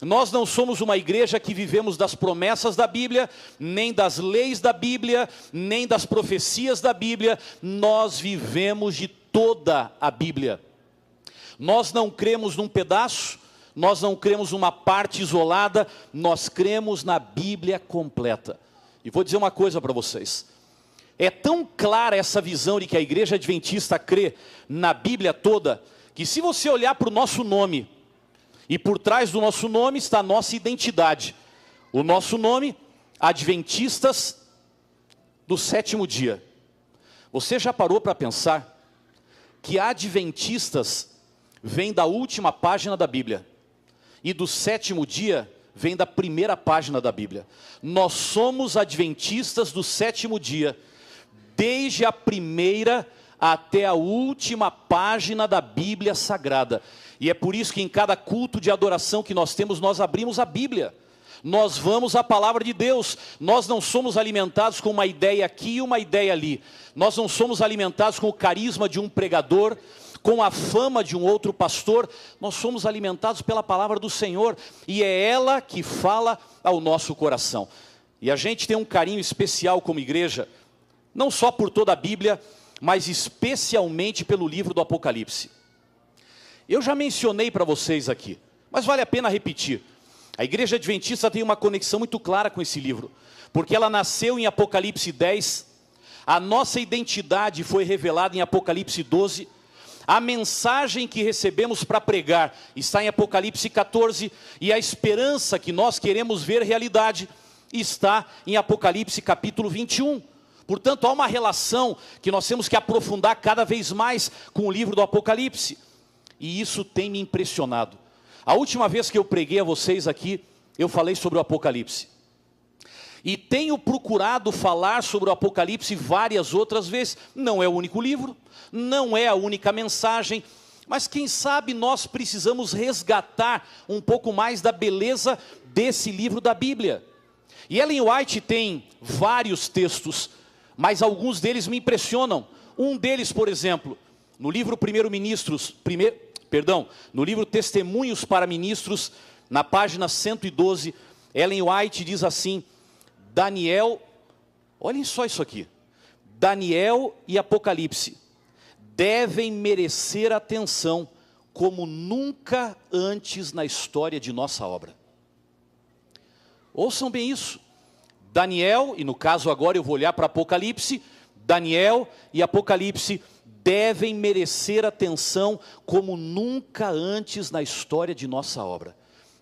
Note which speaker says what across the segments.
Speaker 1: Nós não somos uma igreja que vivemos das promessas da Bíblia, nem das leis da Bíblia, nem das profecias da Bíblia. Nós vivemos de toda a Bíblia. Nós não cremos num pedaço, nós não cremos numa parte isolada, nós cremos na Bíblia completa. E vou dizer uma coisa para vocês. É tão clara essa visão de que a igreja adventista crê na Bíblia toda, que se você olhar para o nosso nome, e por trás do nosso nome está a nossa identidade. O nosso nome, Adventistas do Sétimo Dia. Você já parou para pensar que Adventistas vem da última página da Bíblia e do sétimo dia vem da primeira página da Bíblia? Nós somos Adventistas do sétimo dia, desde a primeira até a última página da Bíblia Sagrada. E é por isso que em cada culto de adoração que nós temos, nós abrimos a Bíblia. Nós vamos à palavra de Deus. Nós não somos alimentados com uma ideia aqui e uma ideia ali. Nós não somos alimentados com o carisma de um pregador, com a fama de um outro pastor. Nós somos alimentados pela palavra do Senhor. E é ela que fala ao nosso coração. E a gente tem um carinho especial como igreja, não só por toda a Bíblia, mas especialmente pelo livro do Apocalipse. Eu já mencionei para vocês aqui, mas vale a pena repetir. A igreja adventista tem uma conexão muito clara com esse livro, porque ela nasceu em Apocalipse 10, a nossa identidade foi revelada em Apocalipse 12, a mensagem que recebemos para pregar está em Apocalipse 14, e a esperança que nós queremos ver realidade está em Apocalipse capítulo 21. Portanto, há uma relação que nós temos que aprofundar cada vez mais com o livro do Apocalipse. E isso tem me impressionado. A última vez que eu preguei a vocês aqui, eu falei sobre o Apocalipse. E tenho procurado falar sobre o Apocalipse várias outras vezes. Não é o único livro, não é a única mensagem, mas quem sabe nós precisamos resgatar um pouco mais da beleza desse livro da Bíblia. E Ellen White tem vários textos, mas alguns deles me impressionam. Um deles, por exemplo, no livro no livro Testemunhos para Ministros, na página 112, Ellen White diz assim: Daniel, olhem só isso aqui, Daniel e Apocalipse devem merecer atenção como nunca antes na história de nossa obra. Ouçam bem isso. Daniel, e no caso agora eu vou olhar para Apocalipse, Daniel e Apocalipse devem merecer atenção como nunca antes na história de nossa obra.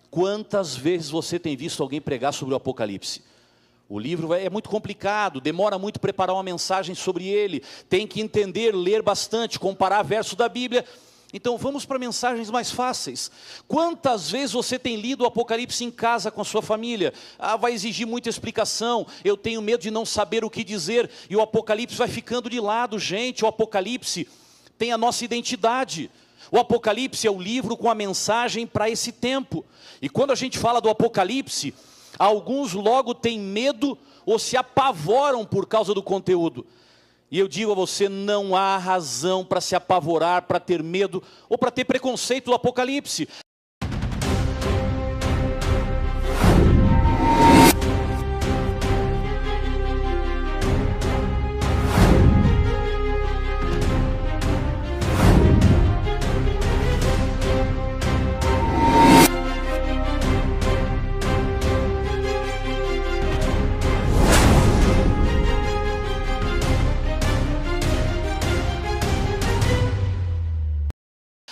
Speaker 1: Quantas vezes você tem visto alguém pregar sobre o Apocalipse? O livro é muito complicado, demora muito preparar uma mensagem sobre ele, tem que entender, ler bastante, comparar versos da Bíblia. Então vamos para mensagens mais fáceis. Quantas vezes você tem lido o Apocalipse em casa com a sua família? Vai exigir muita explicação, eu tenho medo de não saber o que dizer, e o Apocalipse vai ficando de lado. Gente, o Apocalipse tem a nossa identidade. O Apocalipse é o livro com a mensagem para esse tempo. E quando a gente fala do Apocalipse, alguns logo têm medo ou se apavoram por causa do conteúdo. E eu digo a você, não há razão para se apavorar, para ter medo ou para ter preconceito do Apocalipse.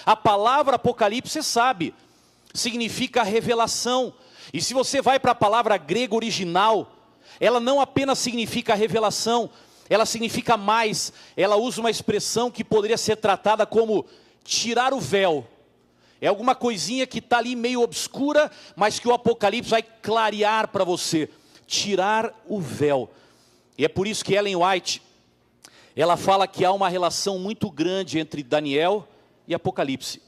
Speaker 1: A palavra Apocalipse, você sabe, significa revelação. E se você vai para a palavra grega original, ela não apenas significa revelação, ela significa mais. Ela usa uma expressão que poderia ser tratada como tirar o véu. É alguma coisinha que está ali meio obscura, mas que o Apocalipse vai clarear para você. Tirar o véu. E é por isso que Ellen White, ela fala que há uma relação muito grande entre Daniel e Apocalipse,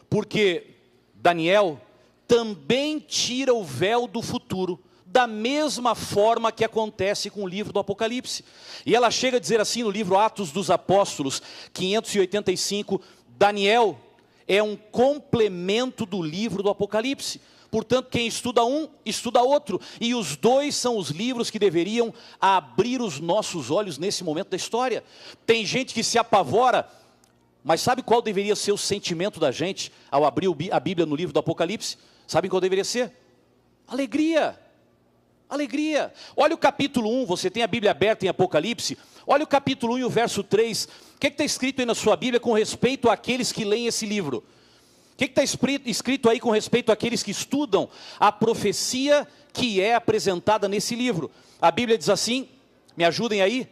Speaker 1: porque Daniel também tira o véu do futuro, da mesma forma que acontece com o livro do Apocalipse. E ela chega a dizer assim no livro Atos dos Apóstolos, 585, Daniel é um complemento do livro do Apocalipse, Portanto, quem estuda um, estuda outro. E os dois são os livros que deveriam abrir os nossos olhos nesse momento da história. Tem gente que se apavora, mas sabe qual deveria ser o sentimento da gente ao abrir a Bíblia no livro do Apocalipse? Sabem qual deveria ser? Alegria. Alegria. Olha o capítulo 1, você tem a Bíblia aberta em Apocalipse. Olha o capítulo 1 e o verso 3. O que está escrito aí na sua Bíblia com respeito àqueles que leem esse livro? O que está escrito aí com respeito àqueles que estudam a profecia que é apresentada nesse livro? A Bíblia diz assim, me ajudem aí,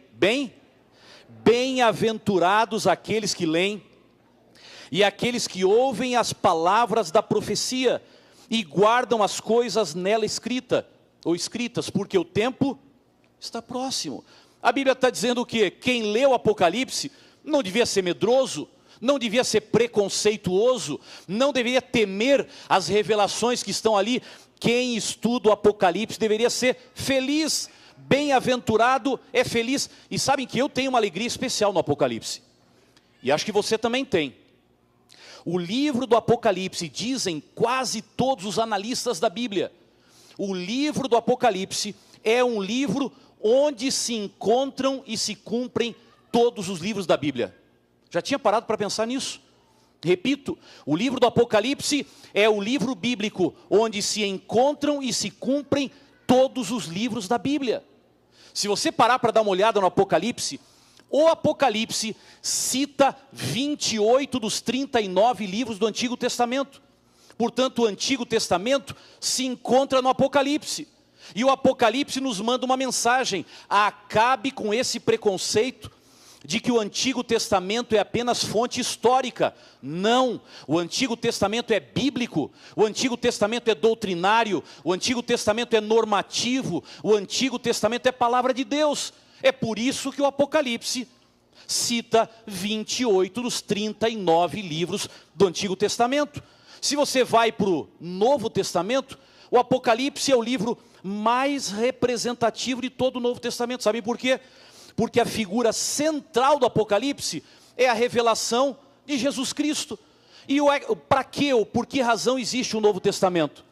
Speaker 1: bem-aventurados aqueles que leem e aqueles que ouvem as palavras da profecia e guardam as coisas nela escritas, porque o tempo está próximo. A Bíblia está dizendo o quê? Quem lê o Apocalipse não devia ser medroso, não devia ser preconceituoso, não deveria temer as revelações que estão ali. Quem estuda o Apocalipse deveria ser feliz, bem-aventurado é feliz. E sabem que eu tenho uma alegria especial no Apocalipse, e acho que você também tem. O livro do Apocalipse, dizem quase todos os analistas da Bíblia, o livro do Apocalipse é um livro onde se encontram e se cumprem todos os livros da Bíblia. Já tinha parado para pensar nisso? Repito, o livro do Apocalipse é o livro bíblico onde se encontram e se cumprem todos os livros da Bíblia. Se você parar para dar uma olhada no Apocalipse, o Apocalipse cita 28 dos 39 livros do Antigo Testamento. Portanto, o Antigo Testamento se encontra no Apocalipse. E o Apocalipse nos manda uma mensagem: acabe com esse preconceito de que o Antigo Testamento é apenas fonte histórica. Não, o Antigo Testamento é bíblico, o Antigo Testamento é doutrinário, o Antigo Testamento é normativo, o Antigo Testamento é palavra de Deus. É por isso que o Apocalipse cita 28 dos 39 livros do Antigo Testamento. Se você vai para o Novo Testamento, o Apocalipse é o livro mais representativo de todo o Novo Testamento. Sabe por quê? Porque a figura central do Apocalipse é a revelação de Jesus Cristo. E para quê ou por que razão existe o Novo Testamento?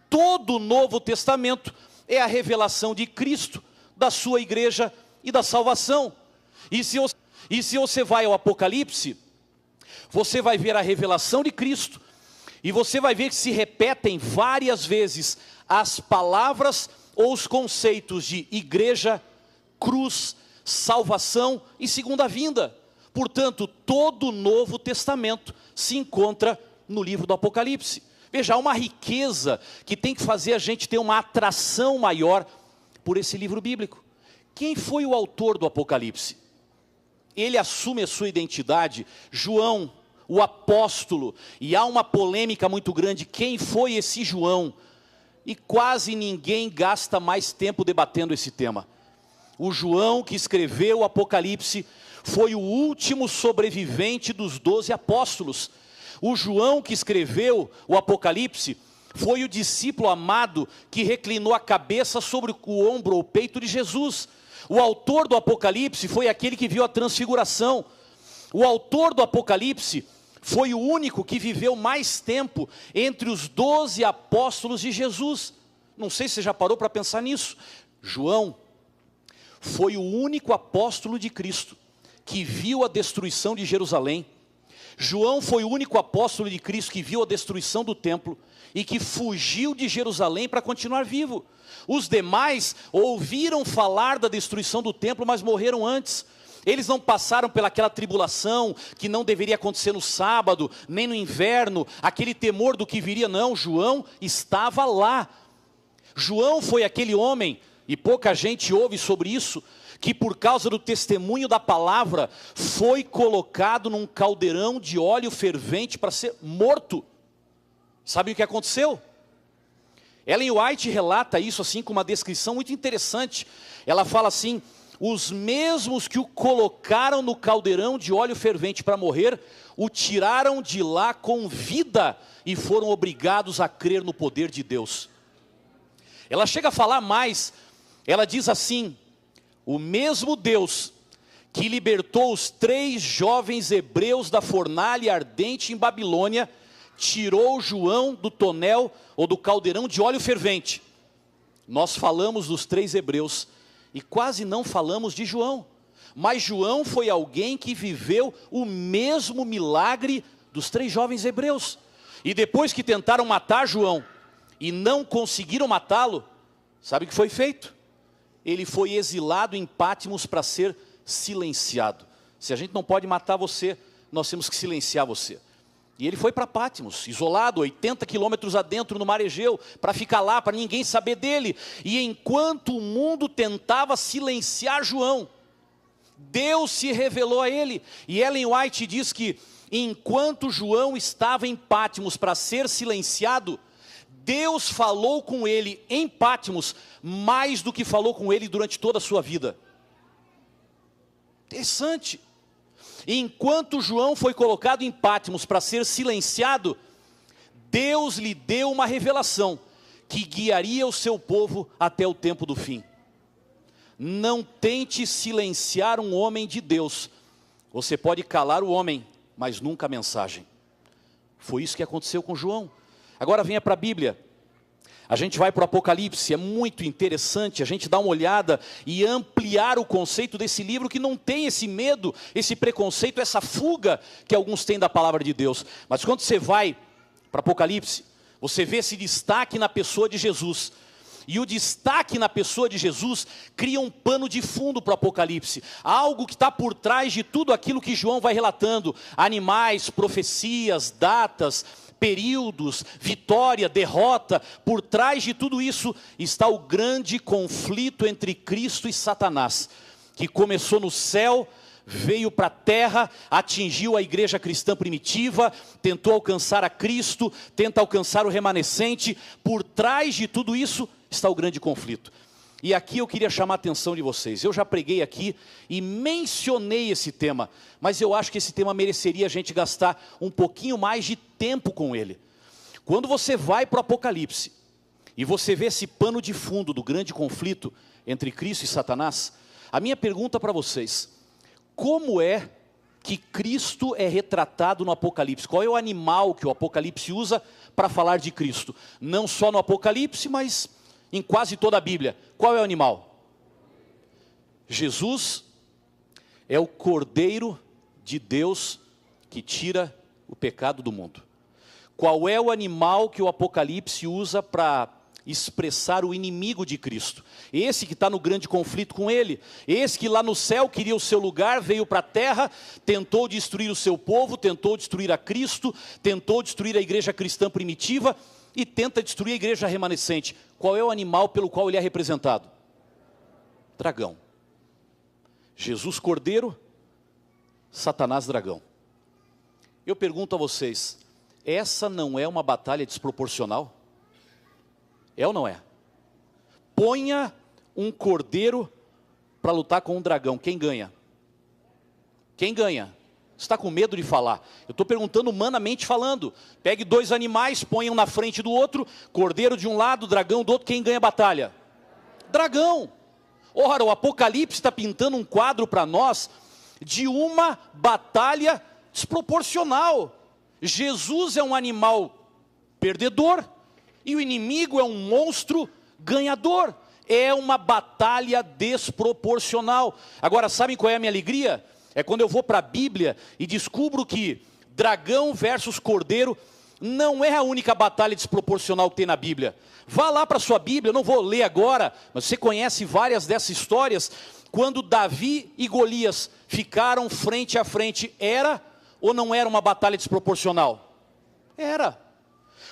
Speaker 1: Todo o Novo Testamento é a revelação de Cristo, da sua igreja e da salvação. E se você vai ao Apocalipse, você vai ver a revelação de Cristo, e você vai ver que se repetem várias vezes as palavras ou os conceitos de igreja, cruz, salvação e segunda vinda. Portanto, todo o Novo Testamento se encontra no livro do Apocalipse. Veja, há uma riqueza que tem que fazer a gente ter uma atração maior por esse livro bíblico. Quem foi o autor do Apocalipse? Ele assume a sua identidade, João, o apóstolo, e há uma polêmica muito grande, quem foi esse João? E quase ninguém gasta mais tempo debatendo esse tema. O João que escreveu o Apocalipse foi o último sobrevivente dos 12 apóstolos. O João que escreveu o Apocalipse foi o discípulo amado que reclinou a cabeça sobre o ombro ou peito de Jesus. O autor do Apocalipse foi aquele que viu a transfiguração. O autor do Apocalipse foi o único que viveu mais tempo entre os 12 apóstolos de Jesus. Não sei se você já parou para pensar nisso. João foi o único apóstolo de Cristo que viu a destruição de Jerusalém. João foi o único apóstolo de Cristo que viu a destruição do templo e que fugiu de Jerusalém para continuar vivo. Os demais ouviram falar da destruição do templo, mas morreram antes. Eles não passaram pelaquela tribulação que não deveria acontecer no sábado, nem no inverno, aquele temor do que viria. Não, João estava lá. João foi aquele homem, e pouca gente ouve sobre isso, que por causa do testemunho da palavra, foi colocado num caldeirão de óleo fervente para ser morto. Sabe o que aconteceu? Ellen White relata isso assim com uma descrição muito interessante. Ela fala assim: os mesmos que o colocaram no caldeirão de óleo fervente para morrer, o tiraram de lá com vida e foram obrigados a crer no poder de Deus. Ela chega a falar mais, ela diz assim: o mesmo Deus que libertou os 3 jovens hebreus da fornalha ardente em Babilônia, tirou João do tonel ou do caldeirão de óleo fervente. Nós falamos dos 3 hebreus e quase não falamos de João. Mas João foi alguém que viveu o mesmo milagre dos 3 jovens hebreus. E depois que tentaram matar João e não conseguiram matá-lo, sabe o que foi feito? Ele foi exilado em Pátimos para ser silenciado. Se a gente não pode matar você, nós temos que silenciar você. E ele foi para Pátimos, isolado, 80 quilômetros adentro no mar Egeu, para ficar lá, para ninguém saber dele. E enquanto o mundo tentava silenciar João, Deus se revelou a ele. E Ellen White diz que enquanto João estava em Pátimos para ser silenciado, Deus falou com ele em Pátimos mais do que falou com ele durante toda a sua vida. Interessante. Enquanto João foi colocado em Pátimos para ser silenciado, Deus lhe deu uma revelação que guiaria o seu povo até o tempo do fim. Não tente silenciar um homem de Deus. Você pode calar o homem, mas nunca a mensagem. Foi isso que aconteceu com João. Agora venha para a Bíblia. A gente vai para o Apocalipse, é muito interessante a gente dar uma olhada e ampliar o conceito desse livro que não tem esse medo, esse preconceito, essa fuga que alguns têm da palavra de Deus. Mas quando você vai para o Apocalipse, você vê esse destaque na pessoa de Jesus. E o destaque na pessoa de Jesus cria um pano de fundo para o Apocalipse. Algo que está por trás de tudo aquilo que João vai relatando. Animais, profecias, datas, períodos, vitória, derrota. Por trás de tudo isso está o grande conflito entre Cristo e Satanás, que começou no céu, veio para a terra, atingiu a igreja cristã primitiva, tentou alcançar a Cristo, tenta alcançar o remanescente. Por trás de tudo isso está o grande conflito. E aqui eu queria chamar a atenção de vocês. Eu já preguei aqui e mencionei esse tema, mas eu acho que esse tema mereceria a gente gastar um pouquinho mais de tempo com ele. Quando você vai para o Apocalipse e você vê esse pano de fundo do grande conflito entre Cristo e Satanás, a minha pergunta para vocês: como é que Cristo é retratado no Apocalipse? Qual é o animal que o Apocalipse usa para falar de Cristo? Não só no Apocalipse, mas em quase toda a Bíblia. Qual é o animal? Jesus é o Cordeiro de Deus que tira o pecado do mundo. Qual é o animal que o Apocalipse usa para expressar o inimigo de Cristo? Esse que está no grande conflito com ele, esse que lá no céu queria o seu lugar, veio para a terra, tentou destruir o seu povo, tentou destruir a Cristo, tentou destruir a igreja cristã primitiva e tenta destruir a igreja remanescente. Qual é o animal pelo qual ele é representado? Dragão. Jesus Cordeiro, Satanás Dragão. Eu pergunto a vocês, essa não é uma batalha desproporcional? É ou não é? Ponha um cordeiro para lutar com um dragão, quem ganha? Quem ganha? Você está com medo de falar? Eu estou perguntando humanamente falando. Pegue 2 animais, ponha um na frente do outro, cordeiro de um lado, dragão do outro, quem ganha a batalha? Dragão. Ora, o Apocalipse está pintando um quadro para nós de uma batalha desproporcional. Jesus é um animal perdedor e o inimigo é um monstro ganhador. É uma batalha desproporcional. Agora, sabem qual é a minha alegria? É quando eu vou para a Bíblia e descubro que dragão versus cordeiro não é a única batalha desproporcional que tem na Bíblia. Vá lá para a sua Bíblia, eu não vou ler agora, mas você conhece várias dessas histórias. Quando Davi e Golias ficaram frente a frente, era ou não era uma batalha desproporcional? Era.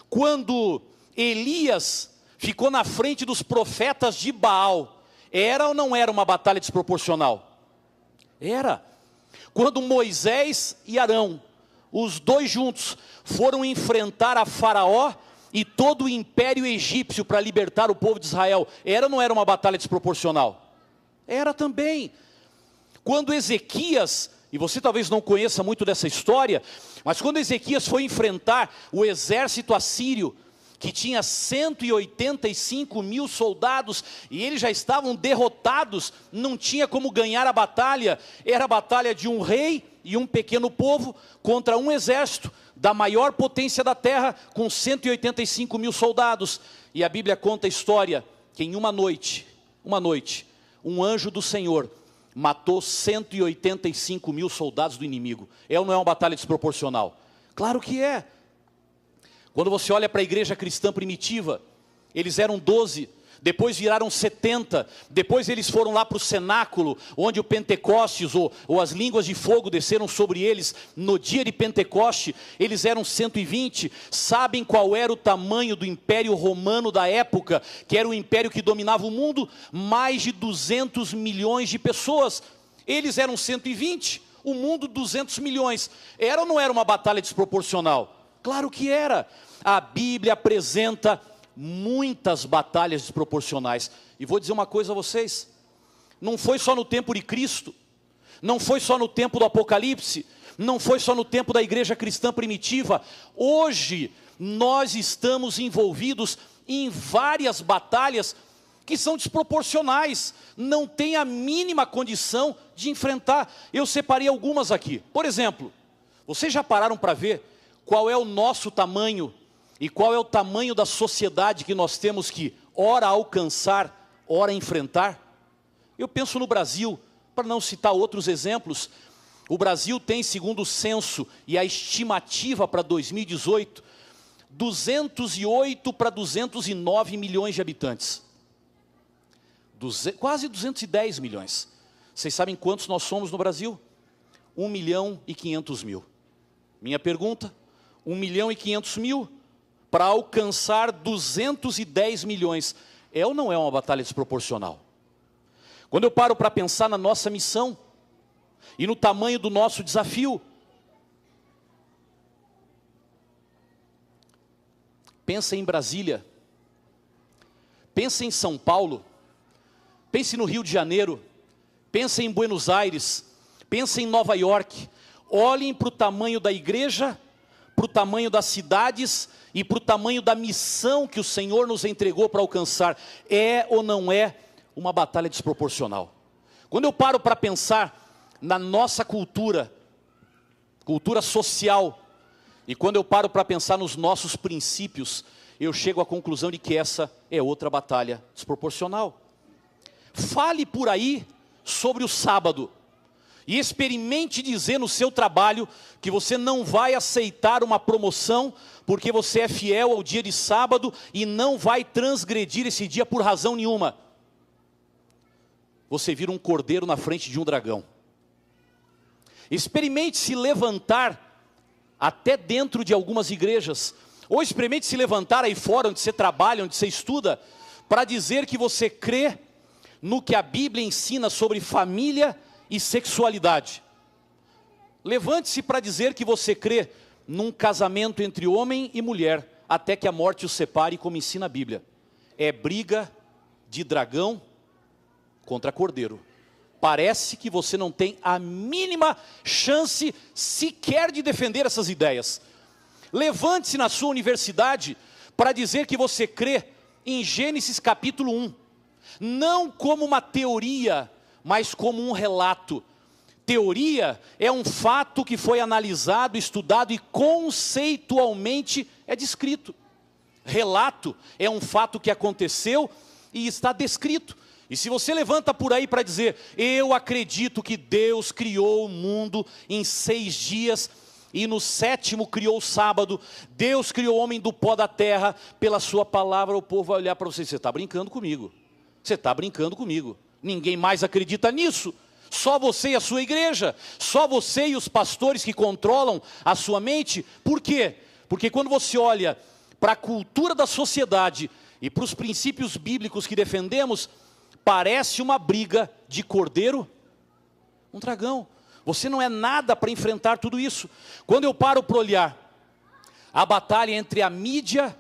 Speaker 1: Quando Elias ficou na frente dos profetas de Baal, era ou não era uma batalha desproporcional? Era. Quando Moisés e Arão, os dois juntos, foram enfrentar a Faraó e todo o império egípcio para libertar o povo de Israel, era ou não era uma batalha desproporcional? Era também. Quando Ezequias, e você talvez não conheça muito dessa história, mas quando Ezequias foi enfrentar o exército assírio, que tinha 185 mil soldados, e eles já estavam derrotados, não tinha como ganhar a batalha. Era a batalha de um rei e um pequeno povo contra um exército da maior potência da terra, com 185 mil soldados. E a Bíblia conta a história que em uma noite, um anjo do Senhor matou 185 mil soldados do inimigo. É ou não é uma batalha desproporcional? Claro que é. Quando você olha para a igreja cristã primitiva, eles eram 12, depois viraram 70, depois eles foram lá para o cenáculo, onde o Pentecostes, ou as línguas de fogo desceram sobre eles, no dia de Pentecoste, eles eram 120, sabem qual era o tamanho do Império Romano da época, que era o império que dominava o mundo? Mais de 200 milhões de pessoas, eles eram 120, o mundo 200 milhões, era ou não era uma batalha desproporcional? Claro que era. A Bíblia apresenta muitas batalhas desproporcionais. E vou dizer uma coisa a vocês, não foi só no tempo de Cristo, não foi só no tempo do Apocalipse, não foi só no tempo da igreja cristã primitiva. Hoje nós estamos envolvidos em várias batalhas que são desproporcionais, não tem a mínima condição de enfrentar. Eu separei algumas aqui. Por exemplo, vocês já pararam para ver qual é o nosso tamanho e qual é o tamanho da sociedade que nós temos que ora alcançar, ora enfrentar? Eu penso no Brasil, para não citar outros exemplos. O Brasil tem, segundo o censo e a estimativa para 2018, 208 para 209 milhões de habitantes. Quase 210 milhões. Vocês sabem quantos nós somos no Brasil? 1.500.000. Minha pergunta: 1.500.000 para alcançar 210 milhões. É ou não é uma batalha desproporcional? Quando eu paro para pensar na nossa missão e no tamanho do nosso desafio, pensa em Brasília, pensa em São Paulo, pense no Rio de Janeiro, pense em Buenos Aires, pense em Nova York. Olhem para o tamanho da igreja, para o tamanho das cidades e para o tamanho da missão que o Senhor nos entregou para alcançar. É ou não é uma batalha desproporcional? Quando eu paro para pensar na nossa cultura social, e quando eu paro para pensar nos nossos princípios, eu chego à conclusão de que essa é outra batalha desproporcional. Fale por aí sobre o sábado, e experimente dizer no seu trabalho que você não vai aceitar uma promoção porque você é fiel ao dia de sábado e não vai transgredir esse dia por razão nenhuma. Você vira um cordeiro na frente de um dragão. Experimente se levantar até dentro de algumas igrejas, ou experimente se levantar aí fora onde você trabalha, onde você estuda, para dizer que você crê no que a Bíblia ensina sobre família e sexualidade. Levante-se para dizer que você crê num casamento entre homem e mulher, até que a morte os separe, como ensina a Bíblia. É briga de dragão contra cordeiro. Parece que você não tem a mínima chance sequer de defender essas ideias. Levante-se na sua universidade para dizer que você crê em Gênesis capítulo 1, não como uma teoria, mas como um relato. Teoria é um fato que foi analisado, estudado e conceitualmente é descrito. Relato é um fato que aconteceu e está descrito. E se você levanta por aí para dizer, eu acredito que Deus criou o mundo em 6 dias, e no 7º criou o sábado, Deus criou o homem do pó da terra, pela sua palavra, o povo vai olhar para você, você está brincando comigo, você está brincando comigo, ninguém mais acredita nisso, só você e a sua igreja, só você e os pastores que controlam a sua mente. Por quê? Porque quando você olha para a cultura da sociedade e para os princípios bíblicos que defendemos, parece uma briga de cordeiro, um dragão. Você não é nada para enfrentar tudo isso. Quando eu paro para olhar a batalha entre a mídia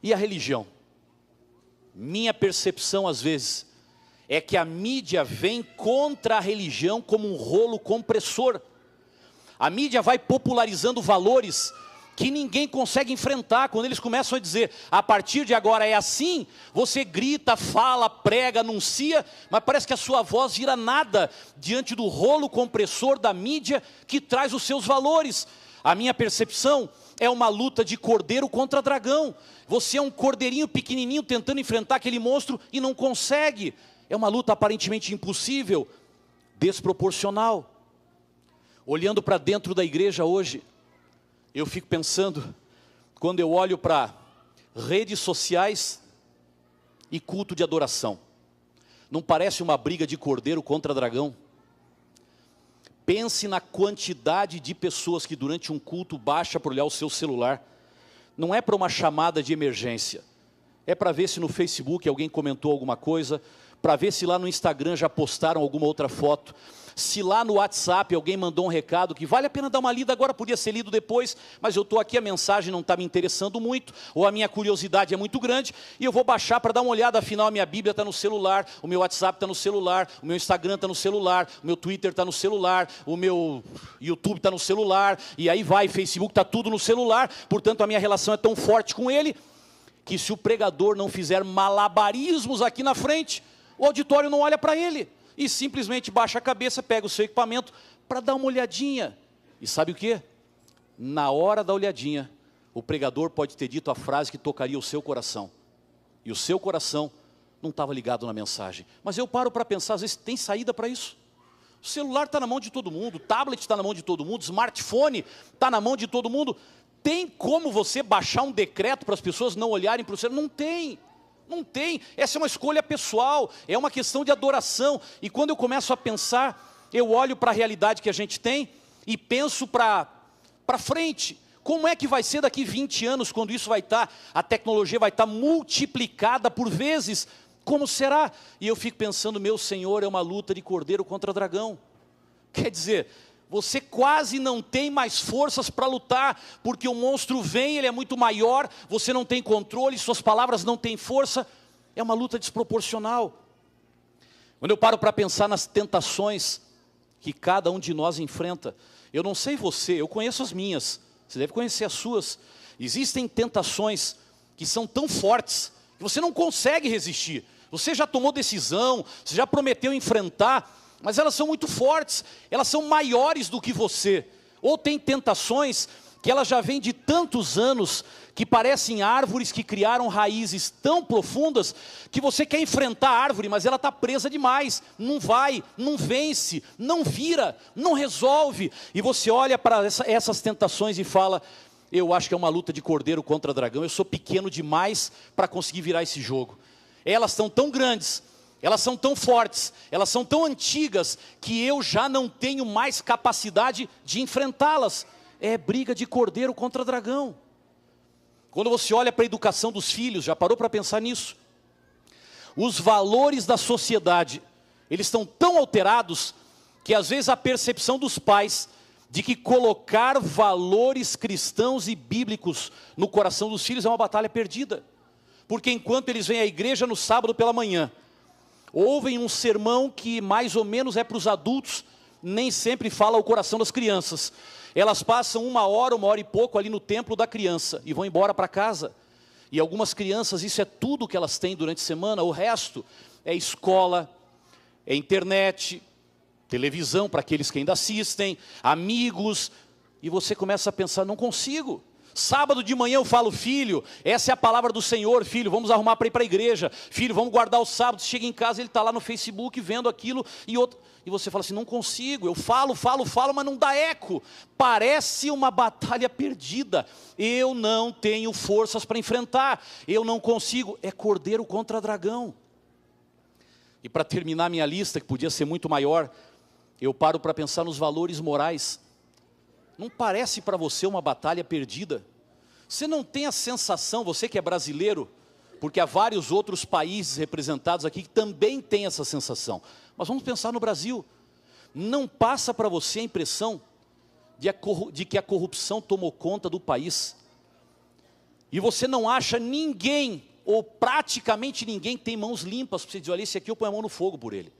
Speaker 1: e a religião, minha percepção às vezes é que a mídia vem contra a religião como um rolo compressor. A mídia vai popularizando valores que ninguém consegue enfrentar. Quando eles começam a dizer, a partir de agora é assim, você grita, fala, prega, anuncia, mas parece que a sua voz vira nada diante do rolo compressor da mídia que traz os seus valores. A minha percepção é uma luta de cordeiro contra dragão. Você é um cordeirinho pequenininho tentando enfrentar aquele monstro e não consegue. É uma luta aparentemente impossível, desproporcional. Olhando para dentro da igreja hoje, eu fico pensando, quando eu olho para redes sociais e culto de adoração, não parece uma briga de cordeiro contra dragão? Pense na quantidade de pessoas que durante um culto baixa para olhar o seu celular. Não é para uma chamada de emergência, é para ver se no Facebook alguém comentou alguma coisa, para ver se lá no Instagram já postaram alguma outra foto, se lá no WhatsApp alguém mandou um recado que vale a pena dar uma lida agora, podia ser lido depois, mas eu estou aqui, a mensagem não está me interessando muito, ou a minha curiosidade é muito grande, e eu vou baixar para dar uma olhada, afinal a minha Bíblia está no celular, o meu WhatsApp está no celular, o meu Instagram está no celular, o meu Twitter está no celular, o meu YouTube está no celular, e aí vai, Facebook está tudo no celular, portanto a minha relação é tão forte com ele, que se o pregador não fizer malabarismos aqui na frente, o auditório não olha para ele, e simplesmente baixa a cabeça, pega o seu equipamento para dar uma olhadinha. E sabe o que? Na hora da olhadinha, o pregador pode ter dito a frase que tocaria o seu coração. E o seu coração não estava ligado na mensagem. Mas eu paro para pensar, às vezes tem saída para isso. O celular está na mão de todo mundo, o tablet está na mão de todo mundo, o smartphone está na mão de todo mundo. Tem como você baixar um decreto para as pessoas não olharem para o celular? Não tem. Não tem, essa é uma escolha pessoal, é uma questão de adoração. E quando eu começo a pensar, eu olho para a realidade que a gente tem e penso para frente. Como é que vai ser daqui 20 anos, quando isso vai estar, a tecnologia vai estar multiplicada por vezes? Como será? E eu fico pensando, meu Senhor, é uma luta de cordeiro contra dragão. Quer dizer, você quase não tem mais forças para lutar, porque o monstro vem, ele é muito maior, você não tem controle, suas palavras não têm força, é uma luta desproporcional. Quando eu paro para pensar nas tentações que cada um de nós enfrenta, eu não sei você, eu conheço as minhas, você deve conhecer as suas. Existem tentações que são tão fortes, que você não consegue resistir, você já tomou decisão, você já prometeu enfrentar, mas elas são muito fortes, elas são maiores do que você. Ou tem tentações que elas já vêm de tantos anos, que parecem árvores que criaram raízes tão profundas, que você quer enfrentar a árvore, mas ela está presa demais, não vai, não vence, não vira, não resolve. E você olha para essas tentações e fala, eu acho que é uma luta de cordeiro contra dragão, eu sou pequeno demais para conseguir virar esse jogo. Elas estão tão grandes, elas são tão fortes, elas são tão antigas, que eu já não tenho mais capacidade de enfrentá-las. É briga de cordeiro contra dragão. Quando você olha para a educação dos filhos, já parou para pensar nisso? Os valores da sociedade, eles estão tão alterados, que às vezes a percepção dos pais, de que colocar valores cristãos e bíblicos no coração dos filhos é uma batalha perdida. Porque enquanto eles vêm à igreja no sábado pela manhã, ouvem um sermão que mais ou menos é para os adultos, nem sempre fala ao coração das crianças. Elas passam uma hora e pouco ali no templo da criança e vão embora para casa. E algumas crianças, isso é tudo que elas têm durante a semana, o resto é escola, é internet, televisão para aqueles que ainda assistem, amigos, e você começa a pensar, não consigo. Sábado de manhã eu falo, filho, essa é a palavra do Senhor, filho, vamos arrumar para ir para a igreja, filho, vamos guardar o sábado. Chega em casa, ele está lá no Facebook vendo aquilo e você fala assim, não consigo, eu falo, mas não dá eco, parece uma batalha perdida, eu não tenho forças para enfrentar, eu não consigo, é cordeiro contra dragão. E para terminar minha lista, que podia ser muito maior, eu paro para pensar nos valores morais. Não parece para você uma batalha perdida? Você não tem a sensação, você que é brasileiro, porque há vários outros países representados aqui que também têm essa sensação. Mas vamos pensar no Brasil. Não passa para você a impressão de que a corrupção tomou conta do país? E você não acha ninguém, ou praticamente ninguém, tem mãos limpas para você dizer, olha, esse aqui eu ponho a mão no fogo por ele.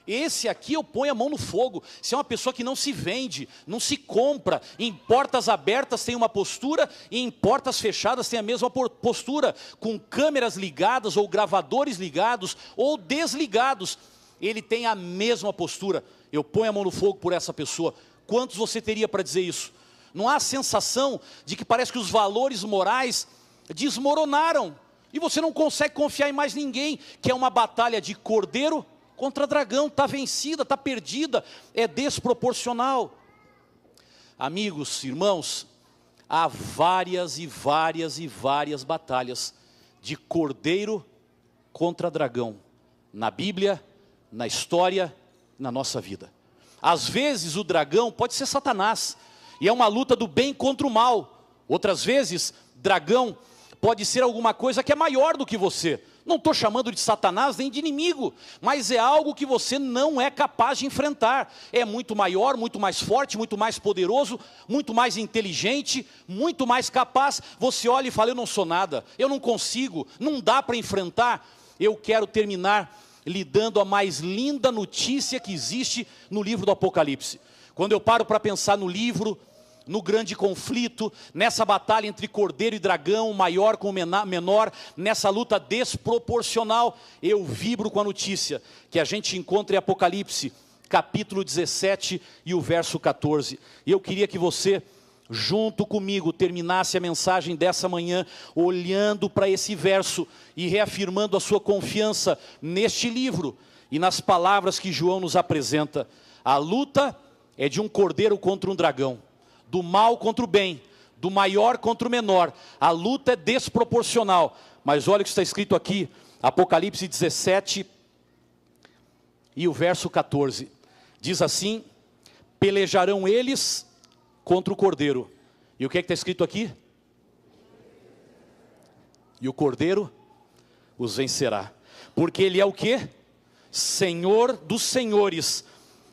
Speaker 1: Esse aqui eu ponho a mão no fogo. Se é uma pessoa que não se vende, não se compra, em portas abertas tem uma postura e em portas fechadas tem a mesma postura, com câmeras ligadas ou gravadores ligados ou desligados, ele tem a mesma postura. Eu ponho a mão no fogo por essa pessoa. Quantos você teria para dizer isso? Não há a sensação de que parece que os valores morais desmoronaram e você não consegue confiar em mais ninguém, que é uma batalha de cordeiro contra dragão, está vencida, está perdida, é desproporcional. Amigos, irmãos, há várias e várias e várias batalhas de cordeiro contra dragão, na Bíblia, na história, na nossa vida. Às vezes o dragão pode ser Satanás, e é uma luta do bem contra o mal. Outras vezes, dragão pode ser alguma coisa que é maior do que você. Não estou chamando de Satanás nem de inimigo, mas é algo que você não é capaz de enfrentar. É muito maior, muito mais forte, muito mais poderoso, muito mais inteligente, muito mais capaz. Você olha e fala, eu não sou nada, eu não consigo, não dá para enfrentar. Eu quero terminar lhe dando a mais linda notícia que existe no livro do Apocalipse. Quando eu paro para pensar no livro, no grande conflito, nessa batalha entre cordeiro e dragão, maior com menor, nessa luta desproporcional, eu vibro com a notícia que a gente encontra em Apocalipse, capítulo 17 e o verso 14. E eu queria que você, junto comigo, terminasse a mensagem dessa manhã, olhando para esse verso e reafirmando a sua confiança neste livro e nas palavras que João nos apresenta. A luta é de um cordeiro contra um dragão, do mal contra o bem, do maior contra o menor. A luta é desproporcional, mas olha o que está escrito aqui, Apocalipse 17 e o verso 14, diz assim, pelejarão eles contra o cordeiro, e o que é que está escrito aqui? E o cordeiro os vencerá, porque ele é o quê? Senhor dos senhores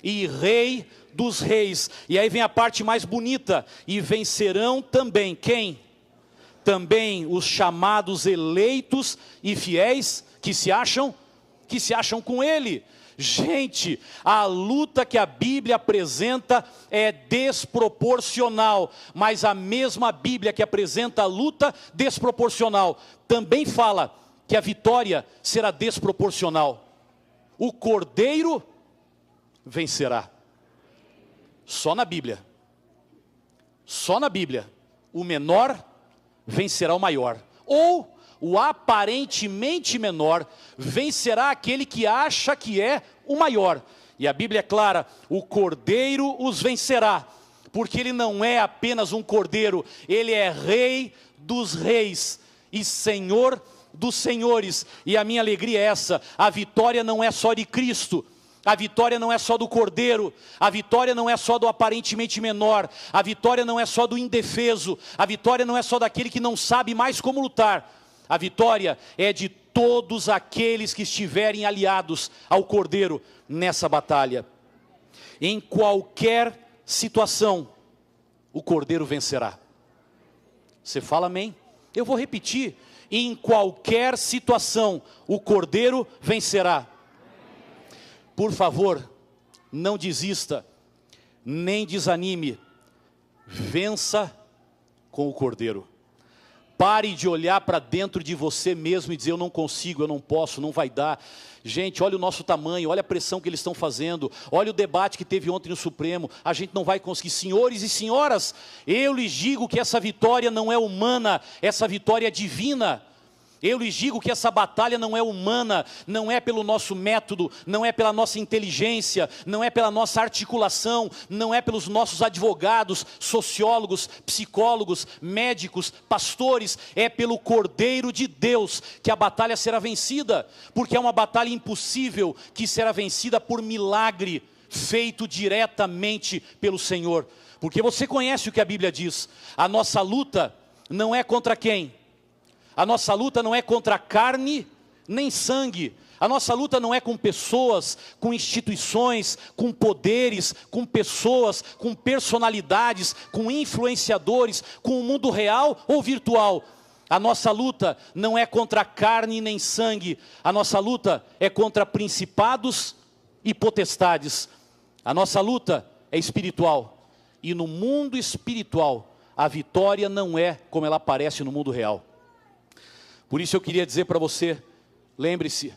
Speaker 1: e Rei dos reis. E aí vem a parte mais bonita, e vencerão também, quem? Também os chamados eleitos e fiéis, que se acham com ele. Gente, a luta que a Bíblia apresenta é desproporcional, mas a mesma Bíblia que apresenta a luta desproporcional, também fala que a vitória será desproporcional. O cordeiro vencerá. Só na Bíblia, o menor vencerá o maior, ou o aparentemente menor vencerá aquele que acha que é o maior. E a Bíblia é clara, o cordeiro os vencerá, porque ele não é apenas um cordeiro, ele é Rei dos reis e Senhor dos senhores. E a minha alegria é essa, a vitória não é só de Cristo, a vitória não é só do cordeiro, a vitória não é só do aparentemente menor, a vitória não é só do indefeso, a vitória não é só daquele que não sabe mais como lutar, a vitória é de todos aqueles que estiverem aliados ao cordeiro nessa batalha. Em qualquer situação, o cordeiro vencerá. Você fala amém? Eu vou repetir, em qualquer situação, o cordeiro vencerá. Por favor, não desista, nem desanime, vença com o cordeiro. Pare de olhar para dentro de você mesmo e dizer, eu não consigo, eu não posso, não vai dar. Gente, olha o nosso tamanho, olha a pressão que eles estão fazendo, olha o debate que teve ontem no Supremo, a gente não vai conseguir. Senhores e senhoras, eu lhes digo que essa vitória não é humana, essa vitória é divina. Eu lhes digo que essa batalha não é humana, não é pelo nosso método, não é pela nossa inteligência, não é pela nossa articulação, não é pelos nossos advogados, sociólogos, psicólogos, médicos, pastores, é pelo Cordeiro de Deus que a batalha será vencida, porque é uma batalha impossível que será vencida por milagre feito diretamente pelo Senhor. Porque você conhece o que a Bíblia diz, a nossa luta não é contra quem? A nossa luta não é contra carne nem sangue. A nossa luta não é com pessoas, com instituições, com poderes, com pessoas, com personalidades, com influenciadores, com o mundo real ou virtual. A nossa luta não é contra carne nem sangue. A nossa luta é contra principados e potestades. A nossa luta é espiritual. E no mundo espiritual, a vitória não é como ela aparece no mundo real. Por isso eu queria dizer para você, lembre-se,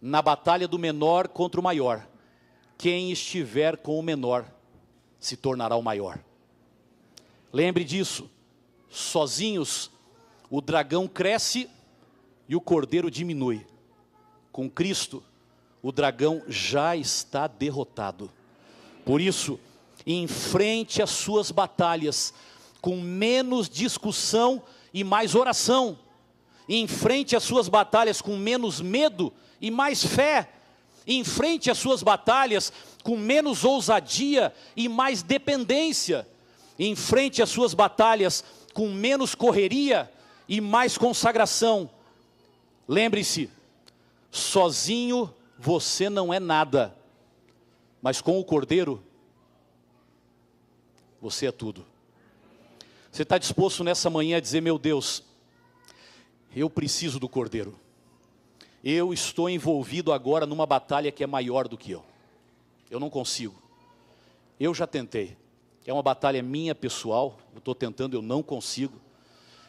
Speaker 1: na batalha do menor contra o maior, quem estiver com o menor se tornará o maior. Lembre disso, sozinhos o dragão cresce e o cordeiro diminui. Com Cristo, o dragão já está derrotado. Por isso, enfrente as suas batalhas com menos discussão e mais oração. Enfrente as suas batalhas com menos medo e mais fé. Enfrente as suas batalhas com menos ousadia e mais dependência. Enfrente as suas batalhas com menos correria e mais consagração. Lembre-se, sozinho você não é nada, mas com o Cordeiro, você é tudo. Você está disposto nessa manhã a dizer, meu Deus, eu preciso do Cordeiro. Eu estou envolvido agora numa batalha que é maior do que eu. Eu não consigo. Eu já tentei. É uma batalha minha pessoal, eu estou tentando, eu não consigo.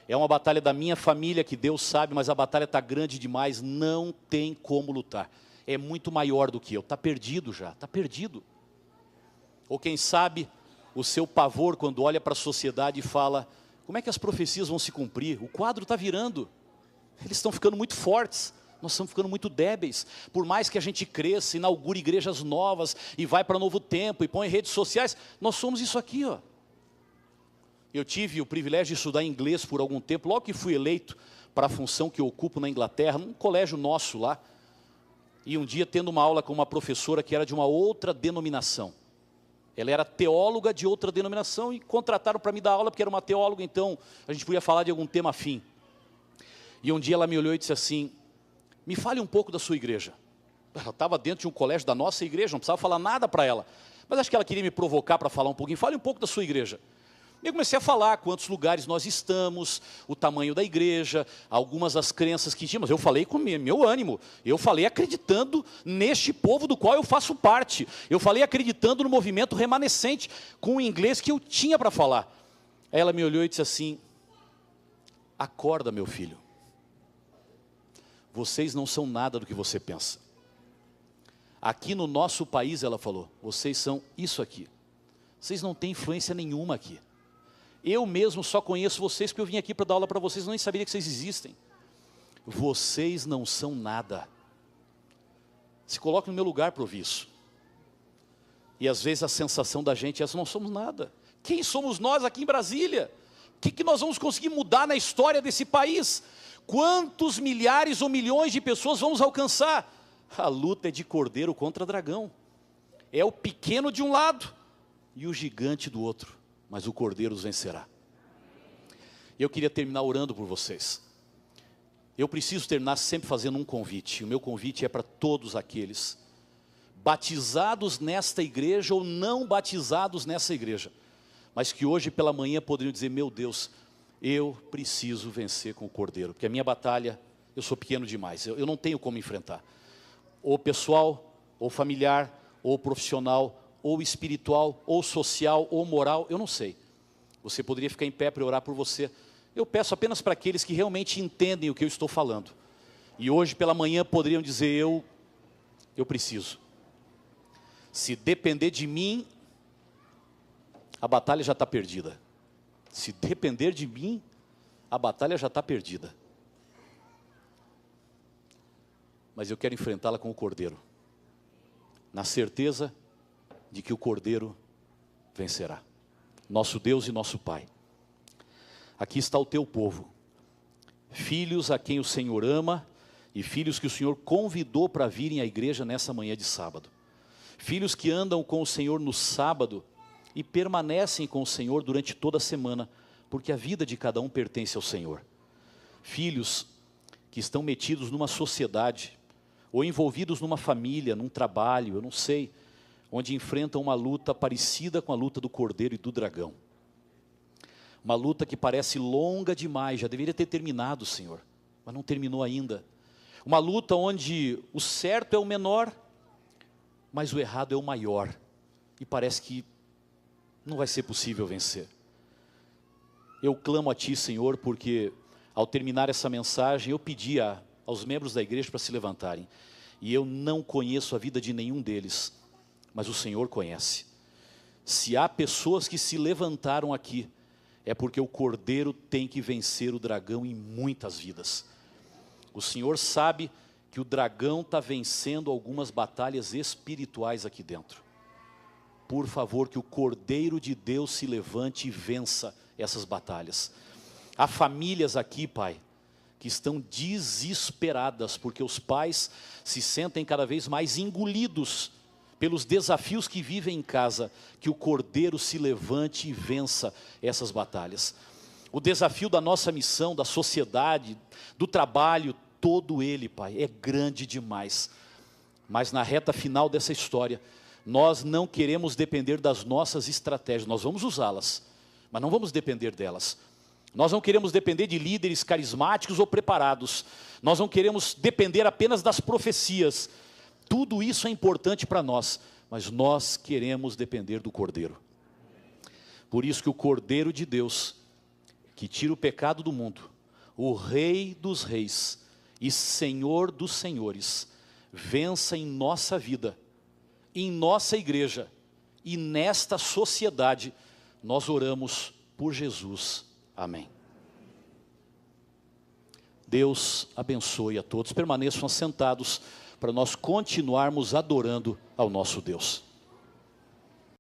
Speaker 1: É uma batalha da minha família que Deus sabe, mas a batalha está grande demais, não tem como lutar. É muito maior do que eu, está perdido já, está perdido. Ou quem sabe, o seu pavor quando olha para a sociedade e fala, como é que as profecias vão se cumprir? O quadro está virando, eles estão ficando muito fortes, nós estamos ficando muito débeis. Por mais que a gente cresça, inaugure igrejas novas, e vai para Novo Tempo, e põe redes sociais, nós somos isso aqui, ó. Eu tive o privilégio de estudar inglês por algum tempo, logo que fui eleito para a função que eu ocupo na Inglaterra, num colégio nosso lá, e um dia tendo uma aula com uma professora que era de uma outra denominação. Ela era teóloga de outra denominação e contrataram para me dar aula porque era uma teóloga, então a gente podia falar de algum tema afim. E um dia ela me olhou e disse assim, me fale um pouco da sua igreja. Ela estava dentro de um colégio da nossa igreja, não precisava falar nada para ela. Mas acho que ela queria me provocar para falar um pouquinho, fale um pouco da sua igreja. E eu comecei a falar quantos lugares nós estamos, o tamanho da igreja, algumas das crenças que tínhamos. Eu falei com meu ânimo, eu falei acreditando neste povo do qual eu faço parte. Eu falei acreditando no movimento remanescente, com o inglês que eu tinha para falar. Aí ela me olhou e disse assim, acorda meu filho, vocês não são nada do que você pensa. Aqui no nosso país, ela falou, vocês são isso aqui. Vocês não têm influência nenhuma aqui. Eu mesmo só conheço vocês porque eu vim aqui para dar aula para vocês, eu nem sabia que vocês existem. Vocês não são nada. Se coloque no meu lugar para ouvir isso. E às vezes a sensação da gente é essa, não somos nada. Quem somos nós aqui em Brasília? O que nós vamos conseguir mudar na história desse país? Quantos milhares ou milhões de pessoas vamos alcançar? A luta é de cordeiro contra dragão. É o pequeno de um lado e o gigante do outro. Mas o cordeiro os vencerá. Eu queria terminar orando por vocês. Eu preciso terminar sempre fazendo um convite. O meu convite é para todos aqueles batizados nesta igreja ou não batizados nessa igreja, mas que hoje pela manhã poderiam dizer, meu Deus, eu preciso vencer com o cordeiro, porque a minha batalha, eu sou pequeno demais, eu não tenho como enfrentar. Ou pessoal, ou familiar, ou profissional, ou espiritual, ou social, ou moral, eu não sei. Você poderia ficar em pé para orar por você. Eu peço apenas para aqueles que realmente entendem o que eu estou falando. E hoje pela manhã poderiam dizer, eu preciso. Se depender de mim, a batalha já está perdida. Se depender de mim, a batalha já está perdida. Mas eu quero enfrentá-la com o Cordeiro. Na certeza de que o Cordeiro vencerá. Nosso Deus e nosso Pai. Aqui está o teu povo. Filhos a quem o Senhor ama e filhos que o Senhor convidou para virem à igreja nessa manhã de sábado. Filhos que andam com o Senhor no sábado e permanecem com o Senhor durante toda a semana, porque a vida de cada um pertence ao Senhor. Filhos que estão metidos numa sociedade, ou envolvidos numa família, num trabalho, eu não sei, onde enfrentam uma luta parecida com a luta do cordeiro e do dragão. Uma luta que parece longa demais, já deveria ter terminado, Senhor, mas não terminou ainda. Uma luta onde o certo é o menor mas o errado é o maior, e parece que não vai ser possível vencer. Eu clamo a Ti, Senhor, porque ao terminar essa mensagem, eu pedi aos membros da igreja para se levantarem, e eu não conheço a vida de nenhum deles, mas o Senhor conhece. Se há pessoas que se levantaram aqui, é porque o Cordeiro tem que vencer o dragão em muitas vidas. O Senhor sabe que o dragão está vencendo algumas batalhas espirituais aqui dentro. Por favor, que o Cordeiro de Deus se levante e vença essas batalhas. Há famílias aqui, Pai, que estão desesperadas, porque os pais se sentem cada vez mais engolidos pelos desafios que vivem em casa. Que o Cordeiro se levante e vença essas batalhas. O desafio da nossa missão, da sociedade, do trabalho, todo ele, Pai, é grande demais. Mas na reta final dessa história, nós não queremos depender das nossas estratégias. Nós vamos usá-las, mas não vamos depender delas. Nós não queremos depender de líderes carismáticos ou preparados. Nós não queremos depender apenas das profecias. Tudo isso é importante para nós, mas nós queremos depender do Cordeiro. Por isso que o Cordeiro de Deus, que tira o pecado do mundo, o Rei dos Reis e Senhor dos Senhores, vença em nossa vida, em nossa igreja e nesta sociedade. Nós oramos por Jesus. Amém. Deus abençoe a todos. Permaneçam assentados para nós continuarmos adorando ao nosso Deus.